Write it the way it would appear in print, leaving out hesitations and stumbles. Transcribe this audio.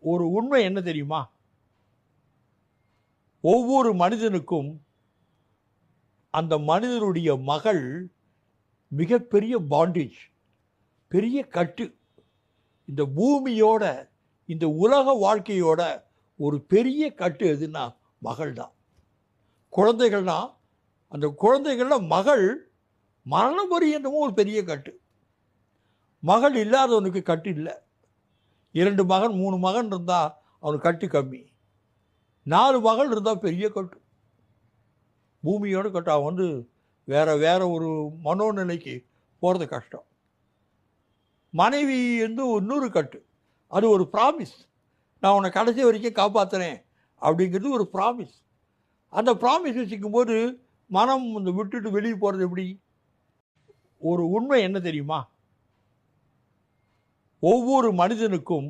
ஒரு உண்மை என்ன தெரியுமா? ஒவ்வொரு மனிதனுக்கும் அந்த மனிதனுடைய மகள் மிகப்பெரிய பாண்டேஜ், பெரிய கட்டு. இந்த பூமியோட, இந்த உலக வாழ்க்கையோட ஒரு பெரிய கட்டு எதுன்னா மகள் தான். குழந்தைகள்னா அந்த குழந்தைகள்ல மகள் மரணம் பரியந்தமும் ஒரு பெரிய கட்டு. மகள் இல்லாதவனுக்கு கட்டு இல்லை. 2 மகன் 3 மகன் இருந்தால் அவனுக்கு கட்டு கம்மி. 4 மகள் இருந்தால் பெரிய கட்டு, பூமியோட கட்டு. அவன் வேற ஒரு மனோநிலைக்கு போகிறது கஷ்டம். மனைவி இன்னொரு கட்டு, அது ஒரு ப்ராமிஸ். நான் உன்னை கடைசி வரைக்கும் காப்பாற்றுறேன் அப்படிங்கிறது ஒரு ப்ராமிஸ். அந்த ப்ராமிஸ் வச்சுக்கும்போது மனம் விட்டுட்டு வெளியே போகிறது எப்படி? ஒரு உண்மை என்ன தெரியுமா? ஒவ்வொரு மனிதனுக்கும்